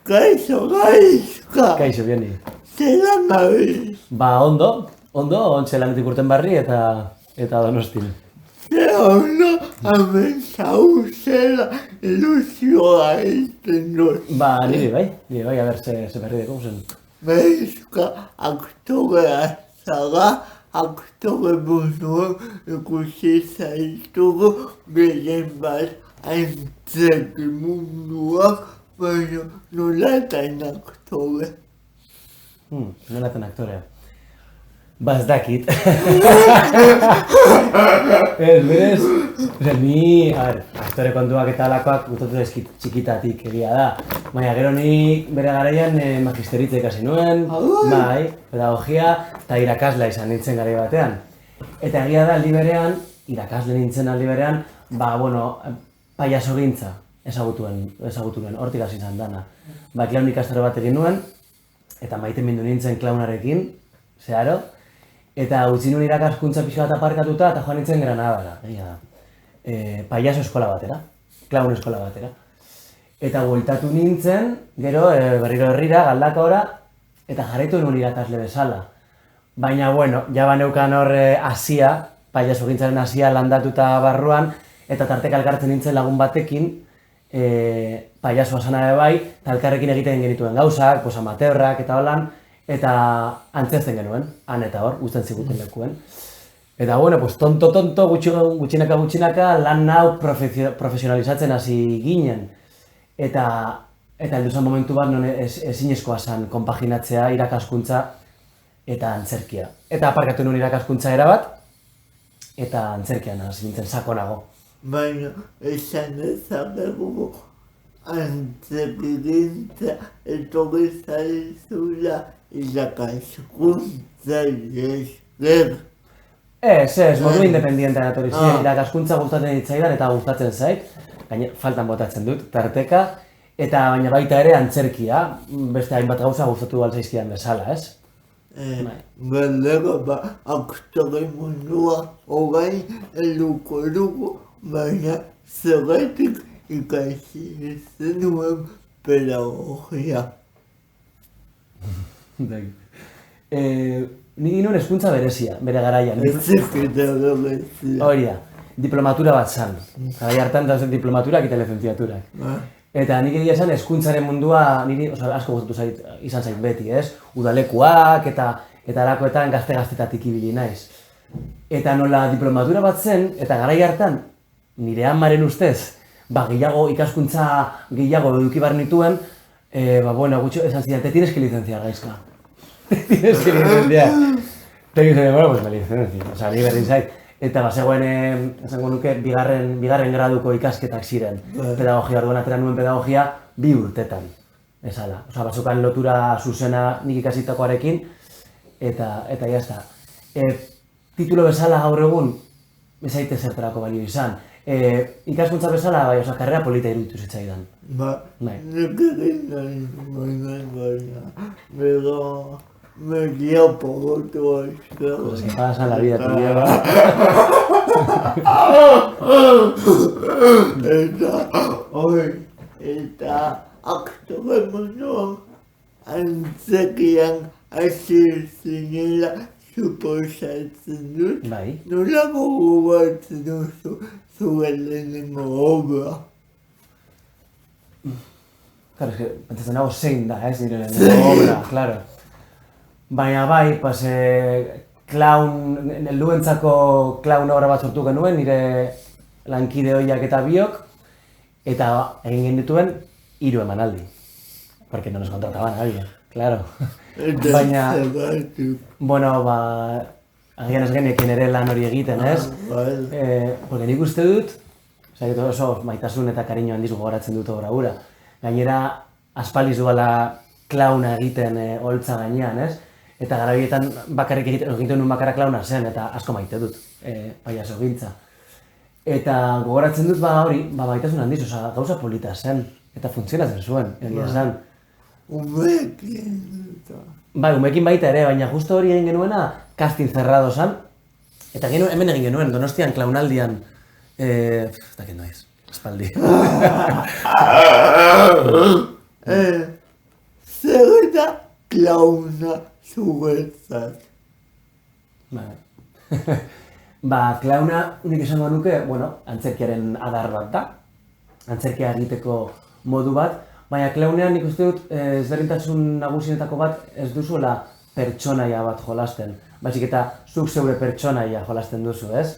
Kaixo, gaizka. Kaixo, Bioni. Zelan gabiz. Ondo, ontxe lanetik urten barri eta Donostin. Ze ondo, hemen zauzela ilusioa egiten dut. Nire bai, a ber, ze berri deko zen. Gaizka aktorea zara, aktore munduan ikusi zaitugu gehien bat antzeki munduak, baina nolatan aktore. Nolatan aktorea. Ez dakit. Berez, ni, aktore kontuak eta alakoak gustatu zaizkit txikitatik egia da. Baina gero ni bere garaian magisteritza ikasi nuen, bai, pedagogia eta irakaslea izan nintzen garai batean. Eta egia da aldi berean, irakasle nintzen aldi berean, paiasogintza ezagutu nuen, hortik hasi izan dana. Klaun ikastaro bat egin nuen, eta maite mindu nintzen klaunarekin, zeharo, eta utzi nuen irakaskuntza pixka bat aparkatuta eta joan nintzen Granadara, egia da. Paiaso eskola batera, klaun eskola batera. Eta bueltatu nintzen, gero berriro herrira, Galdakaora, eta jarraitu nuen irakasle bezala. Baina, bueno, ja baneukan hor hasia, paiasogintzaren hasia landatuta barruan, eta tarteka elkartzen nintzen lagun batekin, paiasoa sana bai, eta elkarrekin egiten genituen gauzak, amateurrak eta holan, eta antzezten genuen, han eta hor, guztien ziguten lekuen. Eta, bueno, tonto, gutxinaka, lan hau profesionalizatzen hasi ginen. Eta heldu zen momentu bat, non ezinezkoa zen konpaginatzea irakaskuntza eta antzerkia. Eta aparkatu nuen irakaskuntza erabat, eta antzerkian hasi nintzen sakonago. Baina, esan dezakegu antzerkigintza etorri zaizula irakaskuntza esker. Ez, modu independientean etorri ziren, irakaskuntza gustatzen ditzaidan eta gustatzen zait, faltan botatzen dut, tarteka, eta baina baita ere antzerkia, beste hainbat gauza gustatu baltzaizkidan bezala, ez? Galdera aktore mundua orain helduko dugu, baina zergatik ikasi zenuen pedagogia. Nik ginen hezkuntza berezia, bere garaian. Ezeketa berezia. Hori da, diplomatura bat zan. Garai hartan da diplomaturak eta lizenziaturak. Eta nik egia esan hezkuntzaren mundua niri asko gustatu izan zait beti, ez? Udalekuak eta alakoetan gazte-gaztetatik ibili naiz. Eta nola diplomatura bat zen, eta garai hartan, nire amaren ustez, gehiago ikaskuntza gehiago eduki behar nituen, gutxo esan zidan, te tienes que licenciar, gaizka. Te tienes que licenciar. Te dicen, bueno, pues me licencio. Osa, ni berdin zait. Eta bazegoen, esango nuke, bigarren graduko ikasketak ziren. Pedagogia, orduan atera nuen pedagogia 2 urtetan. Ezala. Osa, bazukan lotura zuzena nik ikasitakoarekin, eta jazta. Titulo bezala gaur egun, ez zaite zertarako balio izan. Ikaskuntza bezala, karrera polita iruditu zitzaidan. Nik egin baina, me guía por todo esto. Cosas que pasan la vida, tu vida. Eta aktore munduan antzekian hasi zinela suposatzen dut. Nola gogoratzen duzu zuen lehenengo obra? Claro, es que pentsatzen nago zein da, nire lehenengo obra, claro. Baina bai, helduentzako klaun obra bat sortu genuen, nire lankide hoiak eta biok, eta egin genituen 3 emanaldi. Porque no nos contrataban nadie, claro. Baina, agian ez genekin ere lan hori egiten, ez? Porque nik uste dut, oso maitasun eta kariño handiz gogoratzen dut obra hura. Gainera, aspaldiz duela klauna egiten holtza gainean, ez? Eta garabietan bakarrik egiten nuen bakarra klauna zen, eta asko maite dut, paiasogintza. Eta gogoratzen dut hori, maitasun handiz, gauza polita zen, eta funtzionatzen zuen, egia esan. Umeekin eta... Umeekin baita ere, baina justo hori egin genuena, casting cerrado zen, eta hemen egin genuen, Donostian klaunaldian, dakit noiz, espaldi. zer da klauna zuretzat. Klauna unik esango nuke, antzerkiaren adar bat da. Antzerkia egiteko modu bat, baina klaunean nik uste dut ezberdintasun nagusienetako bat ez duzuela pertsonaia bat jolasten. Baizik eta zuk zeure pertsonaia jolasten duzu, ez?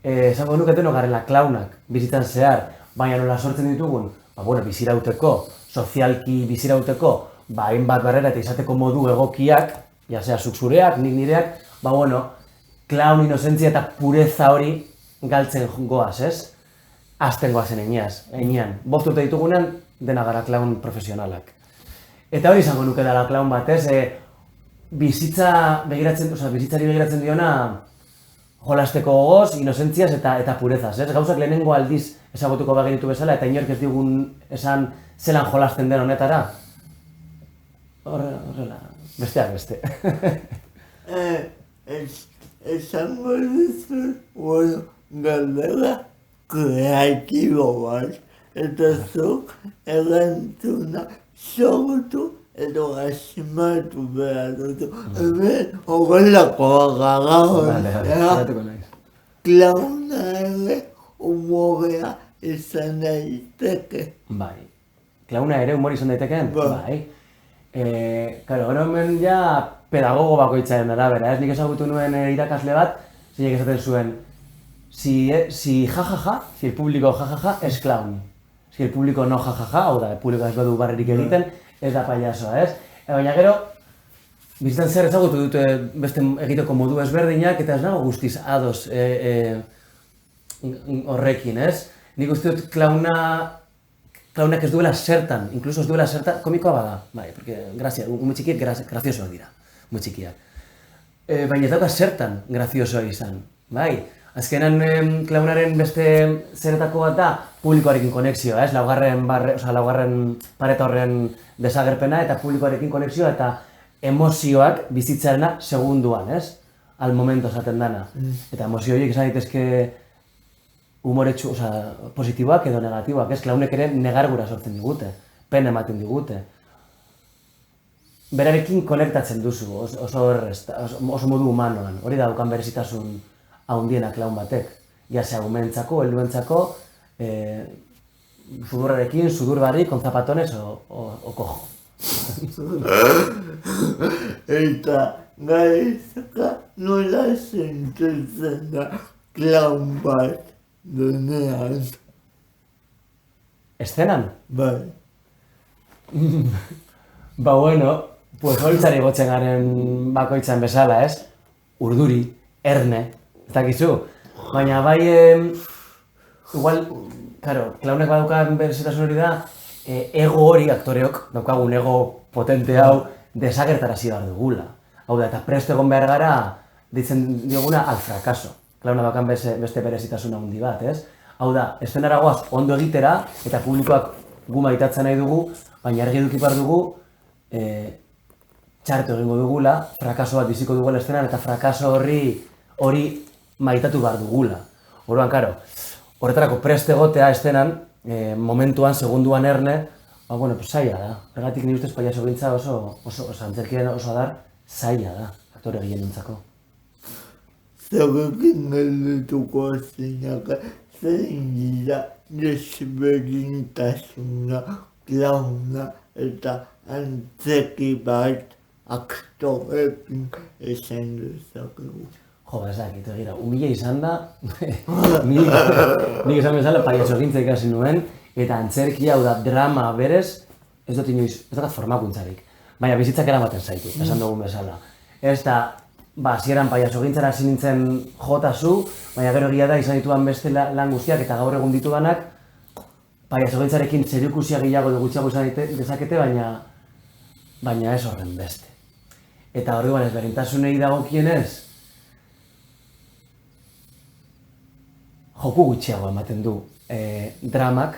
Esango nuke denok garela klaunak bizitzan zehar, baina nola sortzen ditugun, bizirauteko, sozialki bizirauteko, hainbat barrera eta izateko modu egokiak, jasea zuk zureak, nik nireak, klaun inozentzia eta pureza hori galtzen goaz, ez? Azten goazen enean. Boztute ditugunean, dena gara klaun profesionalak. Eta hori izango nuke dela klaun bat, ez? Bizitzari begiratzen diona jolasteko gogoz, inozentziaz eta purezaz, ez? Gauzak lehenengo aldiz ezagutuko bagenitu bezala, eta inork ez digun esan zelan jolasten den honetara. Horrela, besteak beste. Esango duzu, galdera kreatibo bat, eta zuk erantzuna sortu edo asmatu behar duzu. Hemen horrelako gara, klauna ere humorea izan daiteke. Bai, klauna ere humor izan daitekeen? Bai. Gero hemen ja pedagogo bakoitzaren arabera, ez? Nik ezagutu nuen irakasle bat, zeinek esaten zuen, si el público jajaja, es clown. Si el público no jajaja, hau da, el público ez badu barrerik egiten, ez da payasoa, ez? Baina gero, bizitan zer ezagutu dute beste egiteko modu ezberdinak, eta ez nago guztiz ados horrekin, ez? Nik uste dut klaunak ez duela zertan, inkluso ez duela zertan, komikoa bada, bai, porque ume txikiek graziosoak dira, ume txikiak. Baina ez dauka zertan graziosoa izan, bai? Azkenan klaunaren beste zeretako bat da publikoarekin konexioa, ez? Laugarren pareta horren desagerpena eta publikoarekin konexioa eta emozioak bizitzarena segunduan, ez? Al momento esaten dana. Eta emozio horiek esan daitezke humoretsu, positiboak edo negatiboak, ez? Klaunek ere negargura sortzen digute, pena ematen digute. Berarekin konektatzen duzu, oso modu humanoan, hori daukan berezitasun haundiena klaun batek. Jasea umentzako, helduentzako, sudurrarekin, sudur barik, con zapatones o cojo. Eta gaizka nola sentitzen da klaun bat denean. Eszenan? Bai. Pues horitzari gotzen garen bakoitzan bezala, ez? Urduri, erne, ez dakizu. Baina bai, igual, klaunek badaukan berezitasun hori da, ego hori, aktoreok, daukagun ego potente hau, desagertarazi behar dugula. Hau da, eta presto egon behar gara, ditzen dioguna al fracaso. Klauna daukan beste berezitasun handi bat, ez? Hau da, eszenara goaz ondo egitera, eta publikoak gu maitatzen nahi dugu, baina argi eduki behar dugu, txarto egingo dugula, frakaso bat biziko dugula eszenan, eta frakaso hori maitatu behar dugula. Orduan, horretarako prest egotea eszenan, momentuan, segunduan erne, zaila da. Horregatik nire ustez paiaso gintza antzerkiaren oso adar, zaila da, aktore gehienentzako. Zerekin geldituko zeinak, zein dira desberdintasuna, klauna eta antzerki bat aktorekin esan dezakegu. Ez dakit, egira, humile izan da, nik esan bezala paiaso gintza ikasi nuen, eta antzerkia, hau da, drama berez, ez dut inoiz, ez dut formakuntzarik, baina bizitzak eramaten zaitu, esan dugun bezala. Ez da, hasieran paiaso gintzara hasi nintzen jotazu, baina gero egia da izan ditudan beste lan guztiak eta gaur egun ditudanak, paiaso gintzarekin zerikusia gehiago edo gutxiago izan dezakete, baina ez horren beste. Eta orduan ezberdintasunei dagokienez, joku gutxiago ematen du dramak,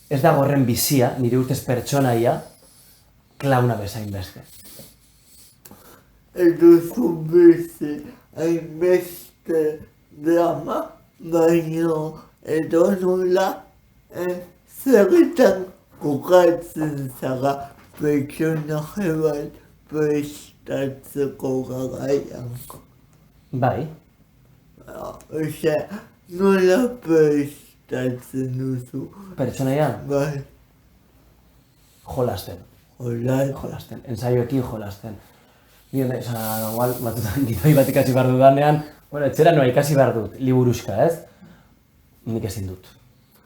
ez dago horren bizia, nire ustez pertsonaia, klauna bezain beste. Ez duzu beste hainbeste drama, baina edo nola zerretan kokatzen zara pertsonaje bat prestatzeko garaian. Bai, Osea, nola prestatzen duzu? pertsonaia Bai, jolasten. Jolasten, ensaioekin jolasten. Ni igual batzutan gidoi bat ikasi behar dudanean, bueno, etxera noa ikasi behar dut, liburuxka, ez? Nik ezin dut.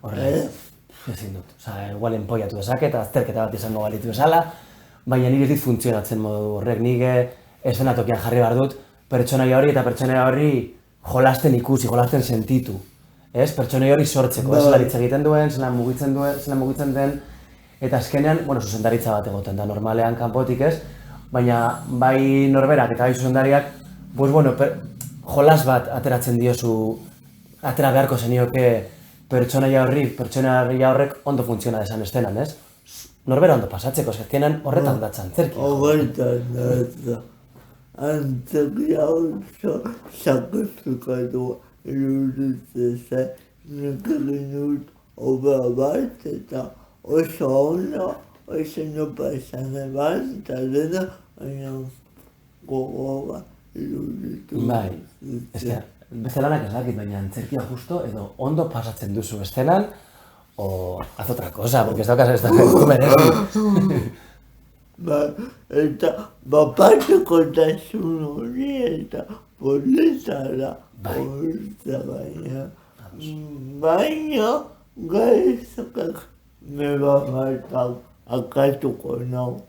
Horrela, ezin dut. Igual enpoiatu dezaket, azterketa bat izango balitu bezala, baina nire ez dit funtzionatzen modu horrek. Nik eszenatokian jarri behar dut, pertsonaia hori eta pertsonaia horri jolasten ikusi, jolasten sentitu. Ez? Pertsonaia hori sortzeko, ez? Zelan hitz egiten duen, zelan mugitzen den, eta azkenean, bueno, zuzendaritza bat egoten da, normalean kanpotik ez, baina bai norberak eta bai zuzendariak, pues bueno, jolas bat ateratzen diozu, atera beharko zenioke pertsonaia horrek ondo funtziona desan estenan, ez? Norbera ondo pasatzeko, azkenean horretan datza antzerkia. horretan datza. Antzerkia oso sakotzukatu iruditzen zen, nik egin dut obra bat eta oso ondo, oso no pasan eban, eta dena, baina gogoa iruditu. Bai, beste lanak ez dakit, baina antzerkia justo edo ondo pasatzen duzu estenan, o haz otra cosa, porque ez daukazu merezi. Ba, eta bapatzekotasun hori eta polita da hortza baina. Baina gaizakak neba martak akatuko nau.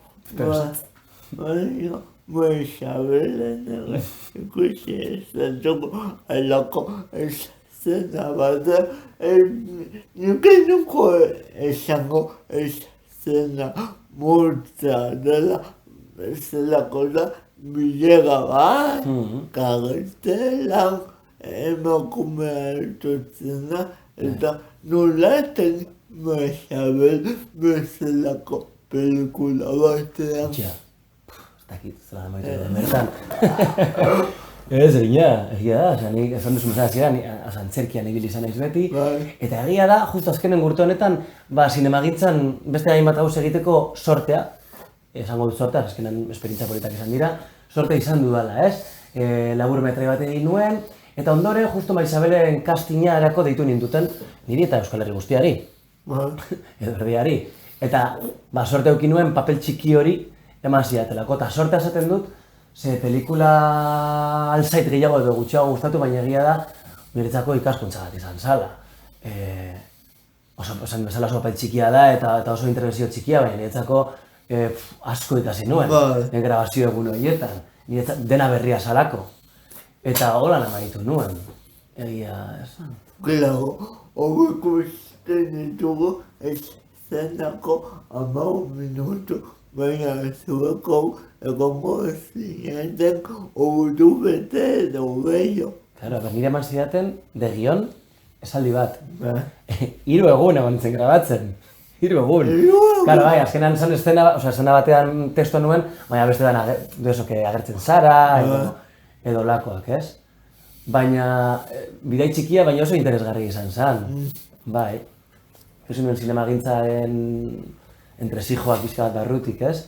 Baina Moixabelen ere ikusi ezatuko alako zena bat nuke nuko esango zena murtza dela zelako da bilega bat kartelan emakumea hartutzen da eta nolaten Moixabel bezalako pelikula batean. Dakit, zela maitu duen bertan. Ez, egia da, nik esan duzu mesala ziren, antzerkian ibili izan naiz beti, eta egia da, justu azkenen gurtu honetan, sinemagintzan beste hainbat gauz egiteko sortea, esango dut sortea, azkenen esperintza politak izan dira, sortea izan dudala, ez? Laburmetrai bat egin nuen, eta ondoren, justu Moixabelen castinga erako deitu ninduten, niri eta Euskal Herri guztiari, edo erdiari. Eta, sorte eukin nuen papel txiki hori, eman zidatelako, eta sortea esaten dut, ze pelikula alzait gehiago edo gutxiago gustatu, baina egia da, niretzako ikaskuntza bat izan zala. Esan bezala oso papel txikia da, eta oso interbentzio txikia, baina niretzako asko ikasi nuen, grabazio egun horietan, dena berria zalako. Eta holan amaitu nuen, egia esan. Claro, hauek usten ditugu eszenako 10 minutu, baina zueko egongo zineten ordu bete edo gehiago. Claro, nire eman zidaten, de guion, esaldi bat. 3 egun egon zen grabatzen. 3 egun. Claro, bai, azkenan zen escena batean testoa nuen, baina beste dana, agertzen zara, edo lakoak, ez? Baina, bidai txikia, baina oso interesgarri izan zen. Bai. Ikusi nuen zinemagintzaren entresijoak pixka bat barrutik, ez?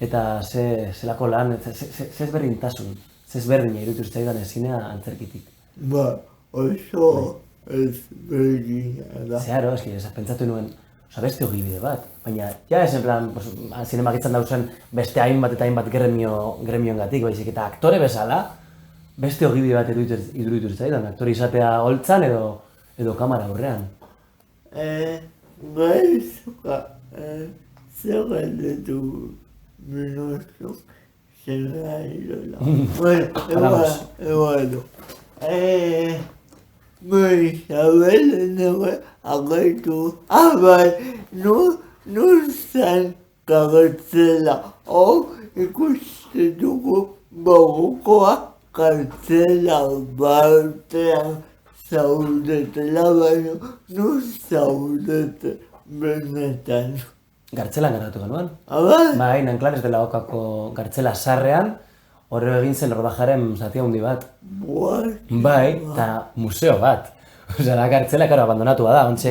Eta zelako lan, ezberdintasun, ezberdina iruditu zitzaidan zinea antzerkitik. Ba, oso ezberdina da. Zeharo, pentsatu nuen, beste ogibide bat, baina, ja ez en plan, zinemagitzan dauzen beste hainbat eta hainbat gremioengatik, baizik, eta aktore bezala, beste ogibide bat iruditu zitzaidan, aktore izatea holtzan edo kamara aurrean. Gaizuka, zer galdetu minutu, zer gailola. Bueno, Moixabelen ere agertu, bai, nun zen kartzela, ikusten dugu bagokoa kartzela batean zaudetela, baina nun zaudete benetan. Gartzelan garatu genuen. Bai? Bai, Nanclares de la Ocako gartzela sarrean, horre egin zen rodajaren zati handi bat. Bai, eta museo bat. Osea, da gartzela, karo, abandonatua da, ontxe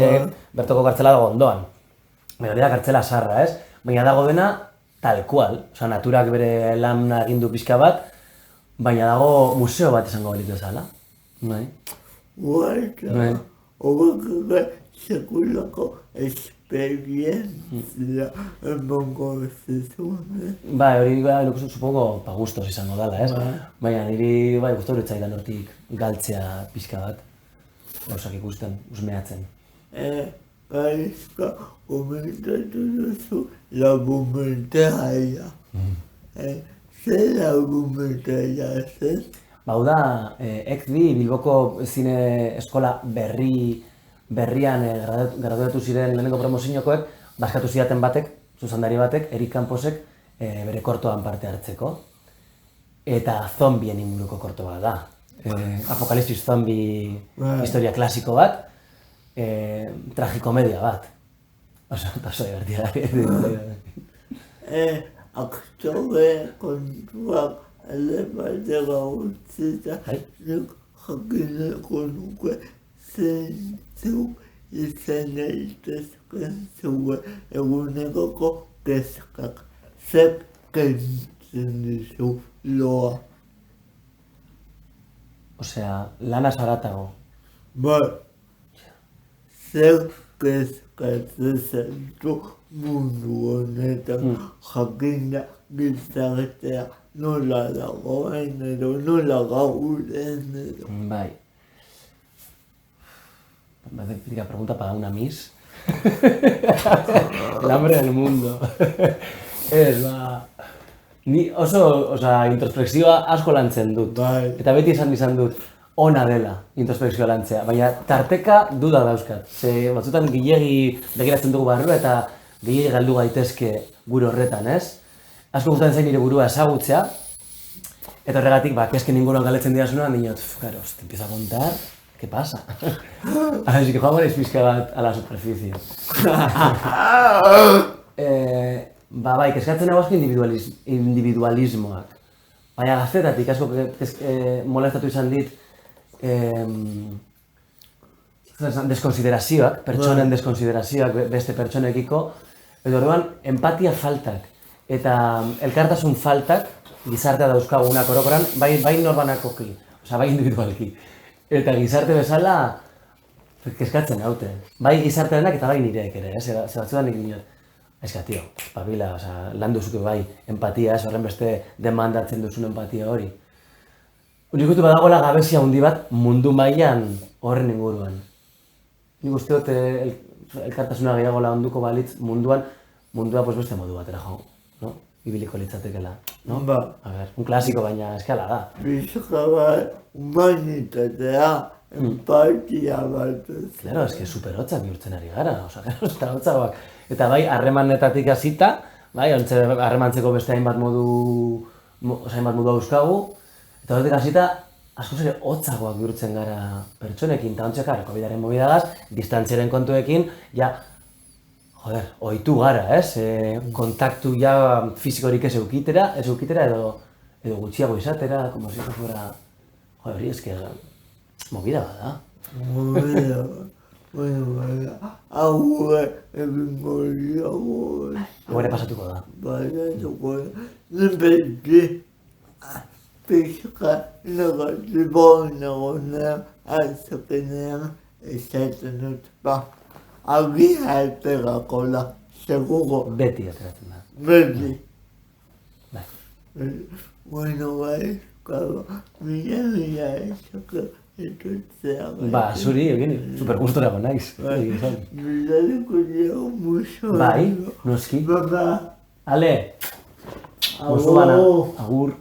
bertoko gartzela dago ondoan. hori da kartzela sarra, ez? Baina dago dena tal cual, osea, naturak bere lana egin du pixka bat, baina dago museo bat izango balitu ezala. Bai. Guarda, horrek sekulako esperientzia emango zizuen. Bai, hori supongo gustos izango dela, ez? Baina niri gustor etzaidan hortik galtzea pixka bat. Gauzak ikusten, usmeatzen. Gaizka komentatu duzu lagunmentaia. Zer lagunmentaia zen? Hau da, ECDI, Bilboko zine eskola berrian graduatu ziren lehenengo promoziokoek, baskatu zidaten batek, zuzendari batek, Erik Camposek, bere kortoan parte hartzeko. Eta zombien inguruko korto bat da. Apokalipsis zombi historia klasiko bat, tragikomedia bat. Oso divertida. Aktore kontuak batera utzita, nik jakineko nuke zeintzuk izan daitezken zuen eguneroko kezkak. Zer kentzen dizu loa. Osea, lanaz haratago. Bai, zer kezkatzen zentu mundu honetan jakinda gizartea nola dagoen edo nola gauden edo. Bai. Típica pregunta para una miss. El hambre del mundo. Ni oso, introspekzioa asko lantzen dut. Bai. Eta beti izan dut, ona dela introspekzioa lantzea. Baina tarteka duda dauzkat. Ze batzutan gilegi begiratzen dugu barrua eta gilegi galdu gaitezke gure horretan, ez? Asko gustatzen zain nire burua ezagutzea. Eta horregatik, kezken inguruan galetzen didasunan, dinot, claro, te empiezo a contar, ¿qué pasa? Así que joago pizka bat a la superficie. Bai, kezkatzen nago asko individualismoak. Baina gaztetatik asko molestatu izan dit deskonsiderazioak, pertsonen deskonsiderazioak beste pertsonekiko, edo orduan empatia faltak eta elkartasun faltak gizartea dauzkagunak orokoran, bai norbanakoki, bai individualki. Eta gizarte bezala kezkatzen haute. Bai gizartearenak eta bai nireek ere, ze batzuetan nik dinot. Eska, tio, pabila, lan duzuke bai empatia, horren beste demandatzen duzun empatia hori. Nik uste badagoela gabezia handi bat mundu mailan horren inguruan. Nik uste dut elkartasuna gehiago lagunduko balitz mundua beste modu batera jo, no? Ibiliko litzatekela, no? Ba. A ber, un klasiko baina eskala da. Bizka bat humanitatea, empatia bat. Claro, eske superhotzak bihurtzen ari gara, eta hotzagoak. Eta bai, harremanetatik hasita, bai, harremantzeko beste hainbat modu dauzkagu, eta horretik hasita, askoz ere hotzagoak bihurtzen gara pertsonekin, eta ontzekar, COVID-aren mobidagaz, distantziaren kontuekin, ja, ohitu gara, ez? Kontaktu ja fizikorik ez eukitera edo gutxiago izatera, como si fuera, hori eske, movida bat da. Movida bat. Bueno, hau egingo diogu. Hau ere pasatuko da. Pasatuko da. Beti pixka negatibonagonean azkenean esaten dut, agia aterako da, seguro. Beti ateratzen da. Beti. Bai. Bueno, mila esako. Ba, zuri, egin, super gustorako naiz. Bilareko dira muso. Bai, noski. Baba. Ale, musu bana, agur.